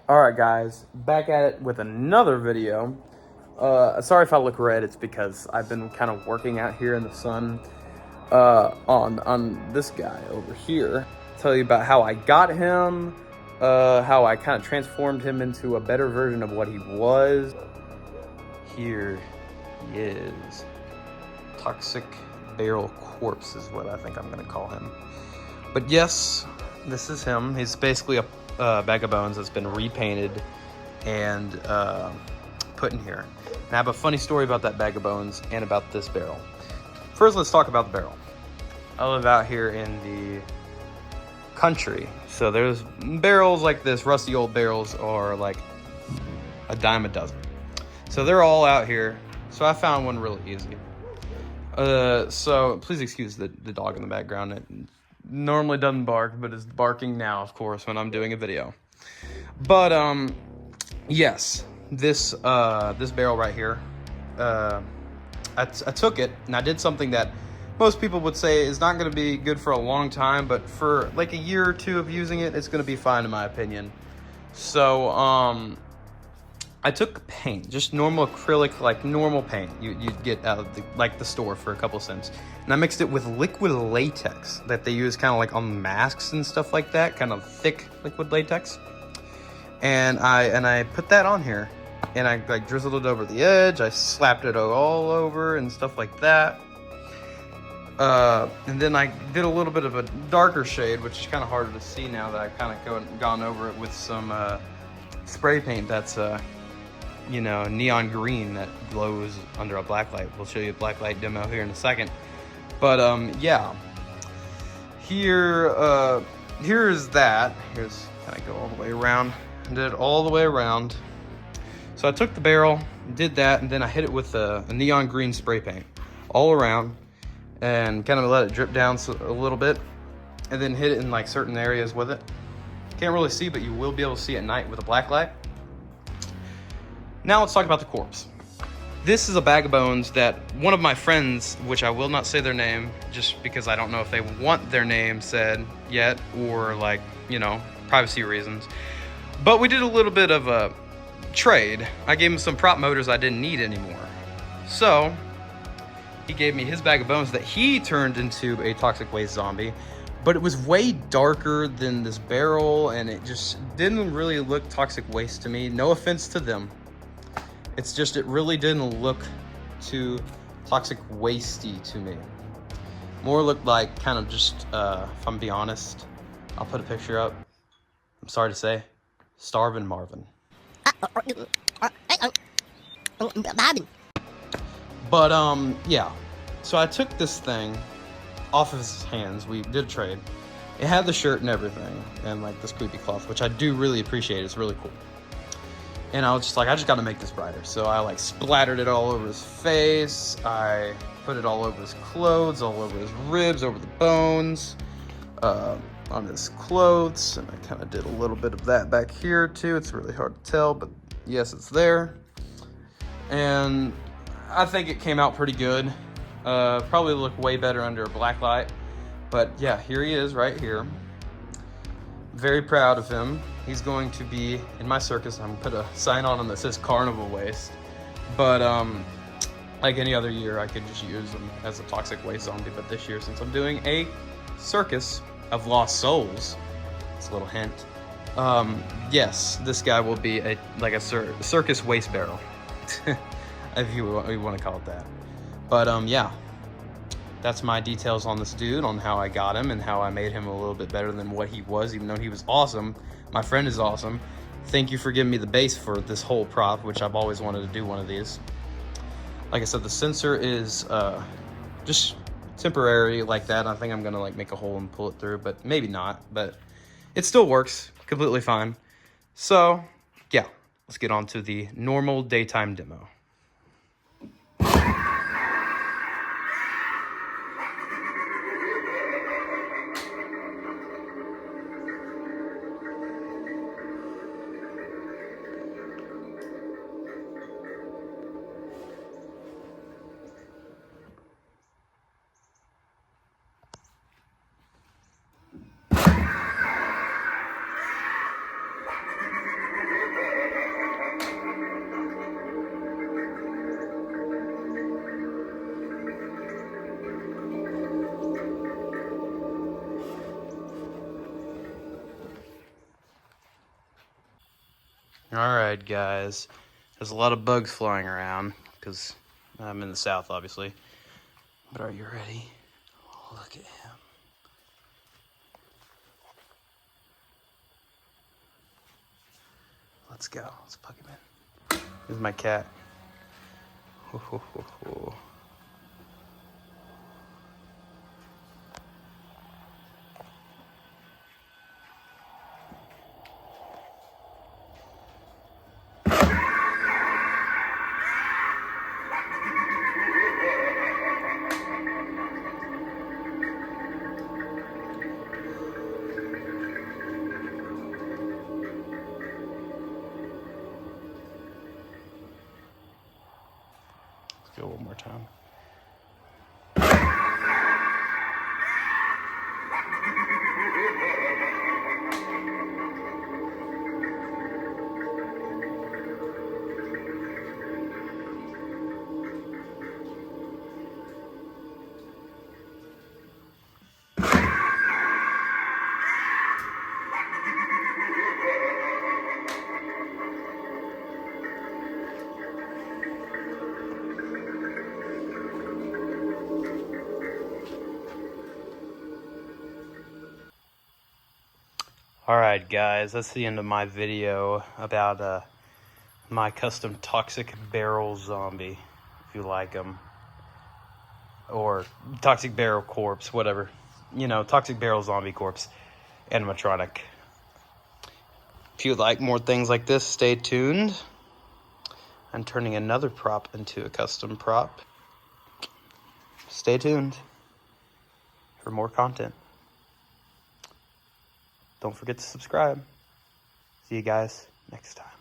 Alright guys, back at it with another video. Sorry if I look red, it's because I've been kind of working out here in the sun on this guy over here. Tell you about how I got him, how I kind of transformed him into a better version of what he was. Here he is. Toxic Barrel Corpse is what I think I'm gonna call him. But yes, this is him. He's basically a bag of bones that's been repainted and put in here. And I have a funny story about that bag of bones and about this barrel. First, let's talk about the barrel. I live out here in the country, so there's barrels like this. Rusty old barrels are like a dime a dozen. So they're all out here. So I found one really easy. So please excuse the dog in the background. It normally doesn't bark, but is barking now, of course, when I'm doing a video. But yes, this barrel right here, I took it and I did something that most people would say is not going to be good for a long time, but for like a year or two of using it, it's going to be fine in my opinion. So I took paint, just normal acrylic, like normal paint you'd get out of the store for a couple cents. And I mixed it with liquid latex that they use kind of like on masks and stuff like that, kind of thick liquid latex. And I put that on here and I like drizzled it over the edge. I slapped it all over and stuff like that. And then I did a little bit of a darker shade, which is kind of harder to see now that I've kind of gone over it with some spray paint that's you know, neon green that glows under a black light. We'll show you a black light demo here in a second. But yeah, here's that. Here's kind of go all the way around. I did it all the way around. So I took the barrel, did that, and then I hit it with a neon green spray paint all around, and kind of let it drip down a little bit, and then hit it in like certain areas with it. Can't really see, but you will be able to see at night with a black light. Now let's talk about the corpse. This is a bag of bones that one of my friends, which I will not say their name, just because I don't know if they want their name said yet, or like, you know, privacy reasons. But we did a little bit of a trade. I gave him some prop motors I didn't need anymore. So he gave me his bag of bones that he turned into a toxic waste zombie, but it was way darker than this barrel, and it just didn't really look toxic waste to me. No offense to them. It's just, it really didn't look too toxic wasty to me. More looked like kind of just, if I'm being honest, I'll put a picture up. I'm sorry to say, Starvin' Marvin. But yeah. So I took this thing off of his hands. We did a trade. It had the shirt and everything, and like this creepy cloth, which I do really appreciate. It's really cool. And I was just like, I just got to make this brighter. So I like splattered it all over his face. I put it all over his clothes, all over his ribs, over the bones, on his clothes. And I kind of did a little bit of that back here too. It's really hard to tell, but yes, it's there. And I think it came out pretty good. Probably looked way better under a black light. But yeah, here he is right here. Very proud of him. He's going to be in my circus. I'm gonna put a sign on him that says Carnival Waste. But like any other year, I could just use him as a toxic waste zombie. But this year, since I'm doing a circus of lost souls, it's a little hint. Yes, this guy will be a circus waste barrel, if you want to call it that. But yeah. That's my details on this dude, on how I got him and how I made him a little bit better than what he was, even though he was awesome. My friend is awesome. Thank you for giving me the base for this whole prop, which I've always wanted to do one of these. Like I said, the sensor is just temporary like that. I think I'm gonna like make a hole and pull it through, but maybe not. But it still works completely fine. So yeah, let's get on to the normal daytime demo. Alright, guys. There's a lot of bugs flying around because I'm in the south, obviously. But are you ready? Look at him. Let's go. Let's plug him in. This is my cat. Ho, ho, ho, ho. Let's go one more time. Alright, guys, that's the end of my video about my custom toxic barrel zombie, if you like them. Or toxic barrel corpse, whatever. You know, toxic barrel zombie corpse, animatronic. If you like more things like this, stay tuned. I'm turning another prop into a custom prop. Stay tuned for more content. Don't forget to subscribe. See you guys next time.